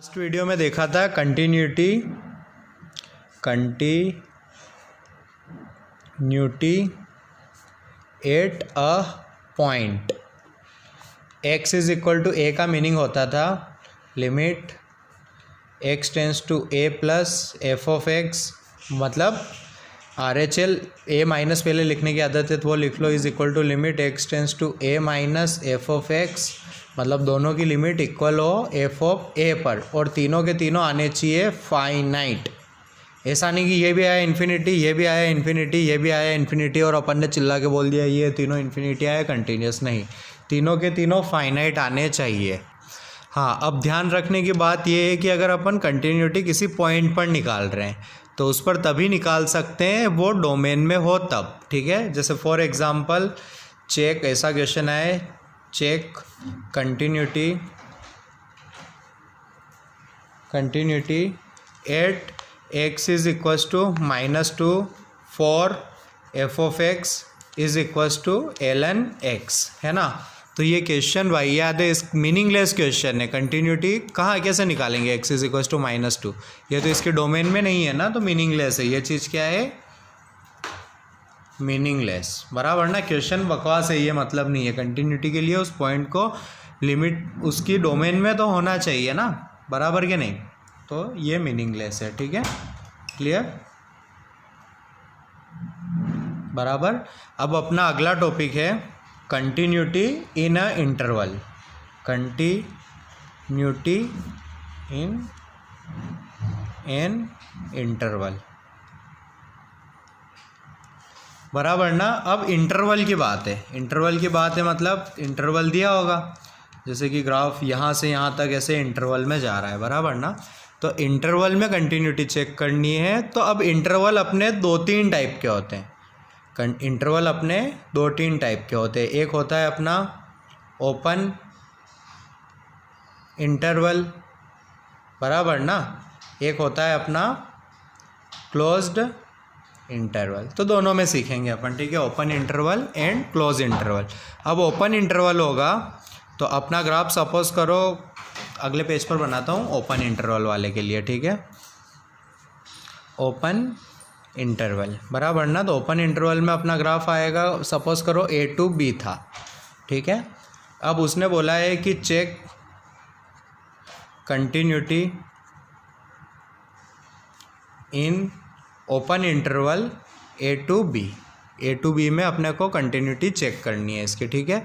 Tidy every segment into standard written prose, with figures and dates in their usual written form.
Last video में देखा था continuity at a point x is equal to a का मीनिंग होता था limit x tends to a plus F of X, मतलब RHL a माइनस पहले लिखने की आदत है तो वो लिख लो, is equal to limit x tends to a minus F of X, मतलब दोनों की लिमिट इक्वल हो एफ ऑफ ए पर, और तीनों के तीनों आने चाहिए फाइनाइट। ऐसा नहीं कि ये भी आया इन्फिनिटी, ये भी आया इन्फिनिटी, ये भी आया इन्फिनिटी और अपन ने चिल्ला के बोल दिया ये तीनों इन्फिनिटी आया कंटिन्यूस, नहीं, तीनों के तीनों फाइनाइट आने चाहिए। हाँ, अब ध्यान रखने की बात ये है कि अगर अपन कंटिन्यूटी किसी पॉइंट पर निकाल रहे हैं तो उस पर तभी निकाल सकते हैं वो डोमेन में हो तब, ठीक है। जैसे फॉर एग्जांपल चेक, ऐसा क्वेश्चन आए, check continuity at x is equals to -2 for F of X is equals to ln x, है ना। तो ये क्वेश्चन भाई याद है, इस मीनिंगलेस क्वेश्चन है। कंटिन्यूटी कहाँ कैसे निकालेंगे, x इज इक्वल्स टू -2, ये तो इसके डोमेन में नहीं है ना, तो मीनिंगलेस है। ये चीज़ क्या है, मीनिंगलेस, बराबर ना। क्वेश्चन बकवास है, ये मतलब नहीं है। कंटिन्यूटी के लिए उस पॉइंट को लिमिट उसकी डोमेन में तो होना चाहिए ना, बराबर के नहीं, तो ये मीनिंगलेस है, ठीक है, क्लियर, बराबर। अब अपना अगला टॉपिक है continuity in a interval, continuity in an interval, बराबर ना। अब इंटरवल की बात है, इंटरवल की बात है मतलब इंटरवल दिया होगा, जैसे कि ग्राफ यहाँ से यहाँ तक ऐसे इंटरवल में जा रहा है, बराबर ना। तो इंटरवल में कंटिन्यूटी चेक करनी है। तो अब इंटरवल अपने 2-3 टाइप के होते हैं, इंटरवल अपने 2-3 टाइप के होते हैं। एक होता है अपना ओपन इंटरवल, बराबर ना, एक होता है अपना क्लोज्ड इंटरवल। तो दोनों में सीखेंगे अपन, ठीक है, open interval and close interval. अब ओपन इंटरवल होगा तो अपना ग्राफ सपोज करो, अगले पेज पर बनाता हूँ ओपन इंटरवल वाले के लिए, ठीक है, ओपन इंटरवल, बराबर ना। तो ओपन इंटरवल में अपना ग्राफ आएगा, सपोज करो A to B था, ठीक है। अब उसने बोला है कि check continuity in open interval A to B में अपने को कंटिन्यूटी चेक करनी है इसकी, ठीक है।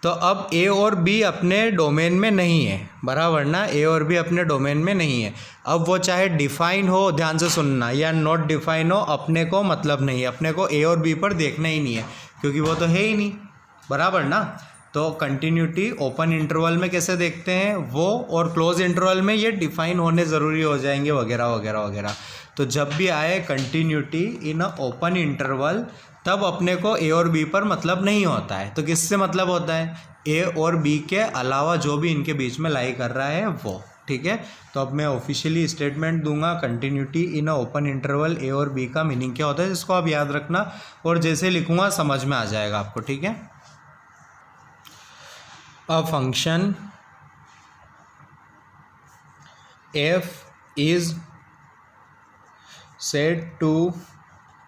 तो अब A और B अपने डोमेन में नहीं है, बराबर ना, A और B अपने डोमेन में नहीं है। अब वो चाहे डिफाइन हो, ध्यान से सुनना, या नॉट डिफाइन हो, अपने को मतलब नहीं है, अपने को A और B पर देखना ही नहीं है क्योंकि वो तो है ही नहीं, बराबर ना। तो कंटिन्यूटी ओपन इंटरवल में कैसे देखते हैं वो, और क्लोज इंटरवल में ये डिफाइन होने ज़रूरी हो जाएंगे वगैरह वगैरह वगैरह। तो जब भी आए continuity in a open interval तब अपने को A और B पर मतलब नहीं होता है। तो किससे मतलब होता है, A और B के अलावा जो भी इनके बीच में लाई कर रहा है वो, ठीक है। तो अब मैं ऑफिशियली स्टेटमेंट दूंगा continuity in a open interval A और B का मीनिंग क्या होता है, जिसको आप याद रखना, और जैसे लिखूंगा समझ में आ जाएगा आपको, ठीक है। A function f is said to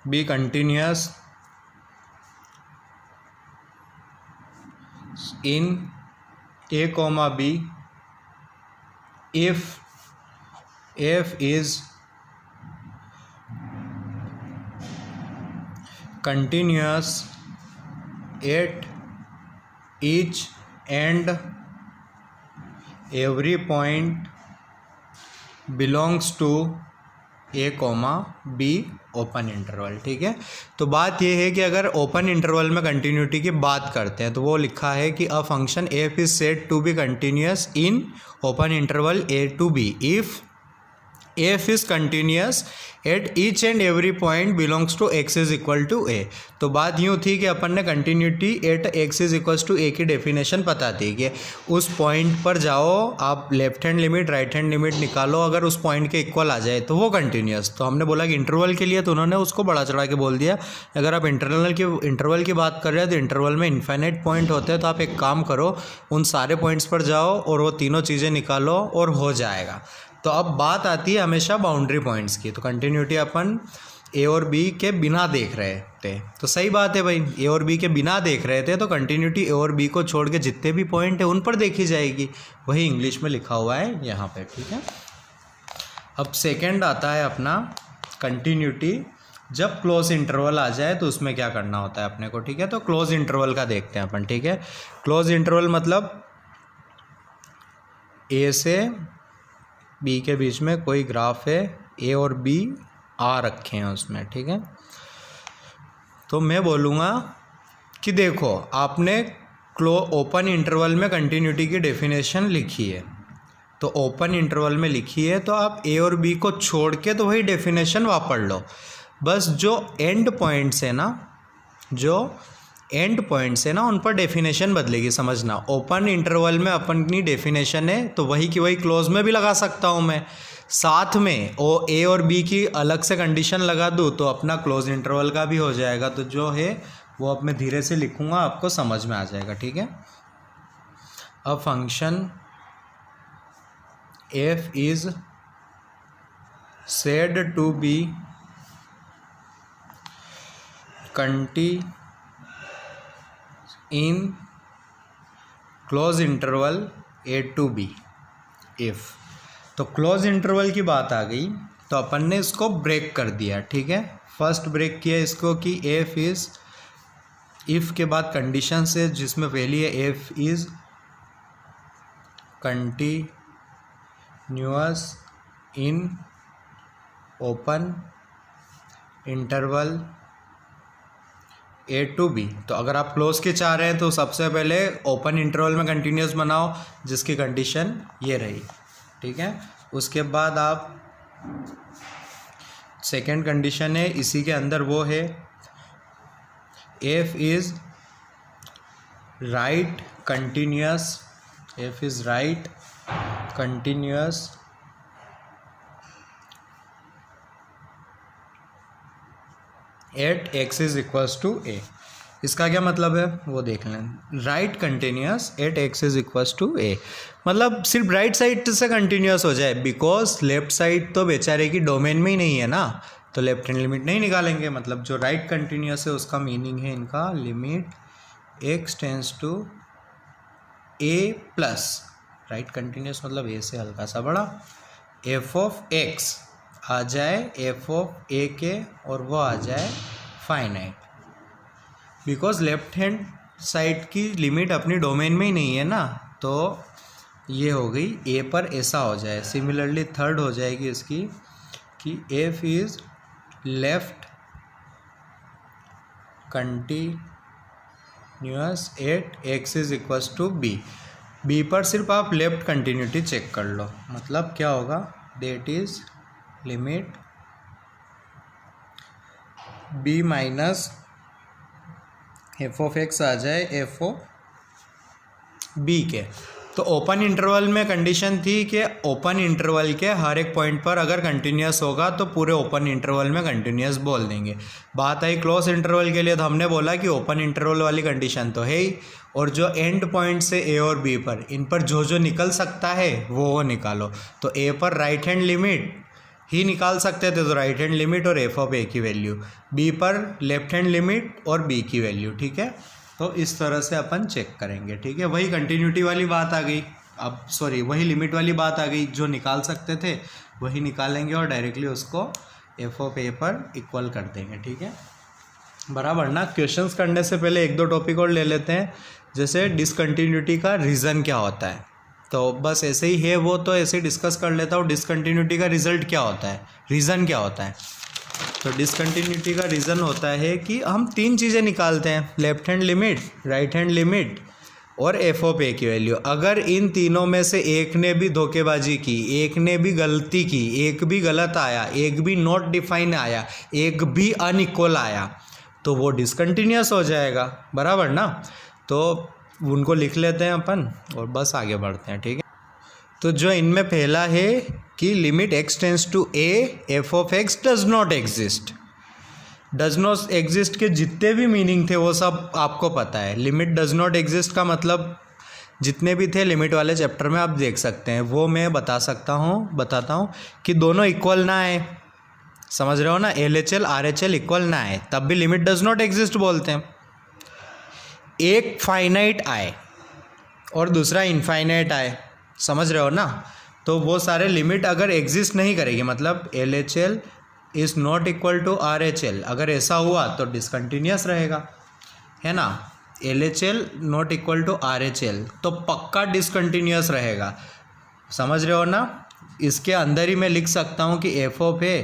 be continuous in A, B if f is continuous at each and every point belongs to A, B open interval, ठीक है। तो बात यह है कि अगर ओपन इंटरवल में कंटिन्यूटी की बात करते हैं तो वो लिखा है कि a function f is said to be continuous in open interval A to B if f is continuous at each and every point belongs to x is equal to a। तो बात यूँ थी कि अपन ने continuity at x is equals to a की definition पता थी कि उस पॉइंट पर जाओ, आप left hand limit right hand limit निकालो, अगर उस पॉइंट के इक्वल आ जाए तो वो कंटिन्यूस। तो हमने बोला कि इंटरवल के लिए, तो उन्होंने उसको बड़ा चढ़ा के बोल दिया। अगर आप इंटरवल की बात कर रहे हैं तो इंटरवल में इन्फाइनाइट पॉइंट होते हैं, तो आप एक काम करो, उन सारे पॉइंट्स पर जाओ और वो तीनों चीज़ें निकालो और हो जाएगा। तो अब बात आती है हमेशा बाउंड्री पॉइंट्स की। तो कंटिन्यूटी अपन ए और बी के बिना देख रहे थे, तो सही बात है भाई, ए और बी के बिना देख रहे थे तो कंटिन्यूटी ए और बी को छोड़ के जितने भी पॉइंट है उन पर देखी जाएगी। वही इंग्लिश में लिखा हुआ है यहाँ पे, ठीक है। अब सेकंड आता है अपना कंटिन्यूटी जब क्लोज इंटरवल आ जाए तो उसमें क्या करना होता है अपने को, ठीक है। तो क्लोज इंटरवल का देखते हैं अपन, ठीक है। क्लोज इंटरवल मतलब ए से बी के बीच में कोई ग्राफ है, ए और बी आ रखे हैं उसमें, ठीक है। तो मैं बोलूँगा कि देखो आपने ओपन इंटरवल में कंटिन्यूटी की डेफिनेशन लिखी है, तो ओपन इंटरवल में लिखी है तो आप ए और बी को छोड़ के तो वही डेफिनेशन वापस लो। बस जो एंड पॉइंट्स है ना, उन पर डेफिनेशन बदलेगी, समझना। ओपन इंटरवल में अपनी डेफिनेशन है तो वही की वही क्लोज में भी लगा सकता हूँ मैं, साथ में ओ ए और बी की अलग से कंडीशन लगा दूँ तो अपना क्लोज इंटरवल का भी हो जाएगा। तो जो है वो अब मैं धीरे से लिखूँगा, आपको समझ में आ जाएगा, ठीक है। A function F is said to be continuous in close interval A to B if. तो क्लोज इंटरवल की बात आ गई तो अपन ने इसको ब्रेक कर दिया, ठीक है। फर्स्ट ब्रेक किया इसको कि एफ इज़, इफ़ के बाद कंडीशन से जिसमें पहली है F is continuous in open interval A to B. तो अगर आप क्लोज के चाह रहे हैं तो सबसे पहले ओपन इंटरवल में कंटिन्यूअस बनाओ, जिसकी कंडीशन ये रही, ठीक है। उसके बाद आप सेकेंड कंडीशन है इसी के अंदर, वो है F is right continuous, F is right continuous at X is equals to A. इसका क्या मतलब है वो देख लें। Right continuous at X is equals to A मतलब सिर्फ राइट साइड से कंटिन्यूअस हो जाए, बिकॉज लेफ्ट साइड तो बेचारे की डोमेन में ही नहीं है ना, तो लेफ्ट हैंड लिमिट नहीं निकालेंगे। मतलब जो राइट कंटिन्यूअस है उसका मीनिंग है इनका limit X tends to A plus, right continuous मतलब ए से हल्का सा बड़ा, एफ ऑफ एक्स आ जाए एफ ऑफ ए के और वो आ जाए finite, because left hand side की लिमिट अपनी डोमेन में ही नहीं है ना, तो ये हो गई ए पर ऐसा हो जाए। सिमिलरली थर्ड हो जाएगी इसकी कि F is left continuous at X is equals to B. B पर सिर्फ आप लेफ्ट कंटिन्यूटी चेक कर लो, मतलब क्या होगा, that is limit B minus F of X आ जाए एफ ऑफ बी के। तो ओपन इंटरवल में कंडीशन थी कि ओपन इंटरवल के हर एक पॉइंट पर अगर कंटिन्यूअस होगा तो पूरे ओपन इंटरवल में कंटिन्यूअस बोल देंगे। बात आई क्लोज इंटरवल के लिए तो हमने बोला कि ओपन इंटरवल वाली कंडीशन तो है ही, और जो एंड पॉइंट से ए और बी पर इन पर जो निकल सकता है वो निकालो। तो ए पर राइट हैंड लिमिट ही निकाल सकते थे तो राइट हैंड लिमिट और एफ ऑफ ए की वैल्यू, बी पर लेफ्ट हैंड लिमिट और बी की वैल्यू, ठीक है। तो इस तरह से अपन चेक करेंगे, ठीक है। वही कंटिन्यूटी वाली बात आ गई, अब सॉरी वही लिमिट वाली बात आ गई, जो निकाल सकते थे वही निकालेंगे और डायरेक्टली उसको एफ ऑफ ए पर इक्वल कर देंगे, ठीक है। बराबर ना। क्वेश्चंस करने से पहले एक दो टॉपिक और ले लेते हैं, जैसे डिसकंटिन्यूटी का रीज़न क्या होता है, तो बस ऐसे ही है वो, तो ऐसे ही डिस्कस कर लेता हूँ। डिसकंटिन्यूटी का रिजल्ट क्या होता है, रीज़न क्या होता है। तो डिसकंटिन्यूटी का रीज़न होता है कि हम तीन चीज़ें निकालते हैं, left hand limit, right hand limit और एफ ऑफ ए की वैल्यू। अगर इन तीनों में से एक ने भी धोखेबाजी की, एक ने भी गलती की, एक भी गलत आया, एक भी नॉट डिफाइन आया, एक भी अनइक्वल आया, तो वो डिसकंटिन्यूअस हो जाएगा, बराबर ना। तो उनको लिख लेते हैं अपन और बस आगे बढ़ते हैं, ठीक है। तो जो इनमें पहला है कि limit X tends to A F of X does not exist. Does not exist के जितने भी मीनिंग थे वो सब आपको पता है। लिमिट डज नॉट एग्जिस्ट का मतलब जितने भी थे लिमिट वाले चैप्टर में आप देख सकते हैं, वो मैं बताता हूँ कि दोनों इक्वल ना आए, समझ रहे हो ना, LHL RHL इक्वल ना आए तब भी लिमिट डज नॉट एग्जिस्ट बोलते हैं। एक फाइनाइट आए और दूसरा इनफाइनाइट आए, समझ रहे हो ना, तो वो सारे लिमिट अगर एग्जिस्ट नहीं करेगी, मतलब LHL is not equal to RHL, अगर ऐसा हुआ तो डिसकंटिन्यूस रहेगा, है ना। LHL not equal to RHL तो पक्का डिसकंटिन्यूस रहेगा, समझ रहे हो ना। इसके अंदर ही मैं लिख सकता हूँ कि f of a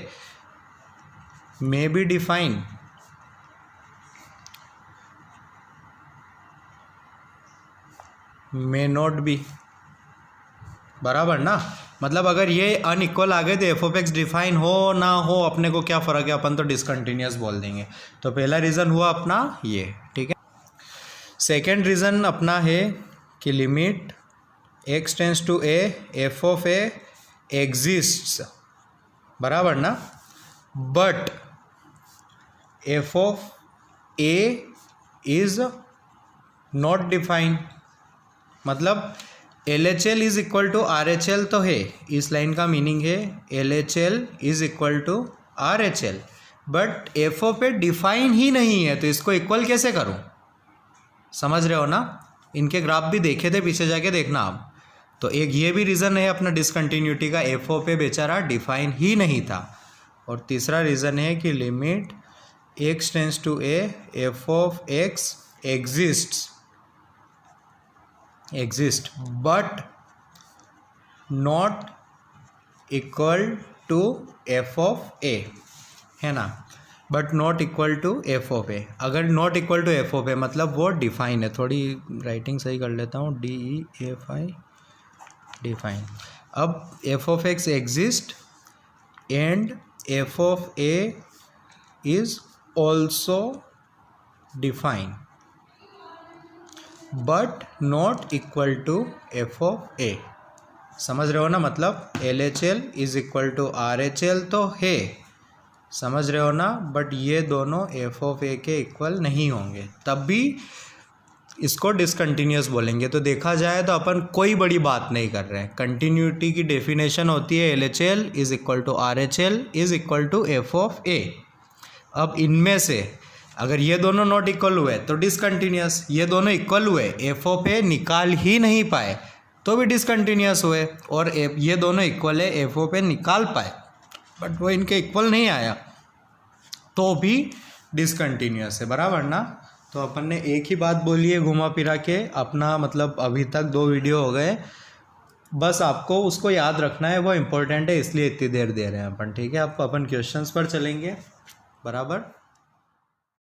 may be define may not be, बराबर ना। मतलब अगर ये अनइक्वल आ गए तो एफ ऑफ एक्स डिफाइन हो ना हो अपने को क्या फ़र्क है, अपन तो डिसकंटिन्यूस बोल देंगे। तो पहला रीज़न हुआ अपना ये, ठीक है। सेकेंड रीज़न अपना है कि limit X tends to A F of A exists, बराबर ना, but F of A is not define. मतलब LHL is equal to RHL तो है, इस लाइन का मीनिंग है LHL is equal to RHL, but F of A define ही नहीं है, तो इसको इक्वल कैसे करूं, समझ रहे हो ना। इनके ग्राफ भी देखे थे, पीछे जाके देखना आप। तो एक ये भी रीज़न है अपना डिसकंटिन्यूटी का, एफ ऑफ ए बेचारा डिफाइन ही नहीं था। और तीसरा रीज़न है कि limit X tends to A F of X exist but not equal to F of A, है ना, but not equal to F of A. अगर not equal to F of A मतलब वो डिफाइन है, थोड़ी writing सही कर लेता हूँ, DEFI डिफाइन। अब F of X exist and F of A is also define but not equal to F of A, समझ रहे हो ना। मतलब LHL is equal to RHL तो है, समझ रहे हो ना, बट ये दोनों एफ ऑफ ए के इक्वल नहीं होंगे, तब भी इसको डिसकंटिन्यूस बोलेंगे। तो देखा जाए तो अपन कोई बड़ी बात नहीं कर रहे हैं। कंटिन्यूटी की डेफिनेशन होती है LHL is equal to RHL is equal to F of A. अब इनमें से अगर ये दोनों नॉट इक्वल हुए तो डिसकंटिन्यूस, ये दोनों इक्वल हुए एफ ऑफ ए निकाल ही नहीं पाए तो भी डिसकंटिन्यूस हुए, और ये दोनों इक्वल है एफ ऑफ ए निकाल पाए बट वो इनके इक्वल नहीं आया तो भी डिसकंटिन्यूस है, बराबर ना। तो अपन ने एक ही बात बोली है घुमा फिरा के अपना, मतलब अभी तक 2 वीडियो हो गए, बस आपको उसको याद रखना है, वो इम्पोर्टेंट है, इसलिए इतनी देर दे रहे हैं अपन, ठीक है। अब अपन क्वेश्चंस पर चलेंगे, बराबर।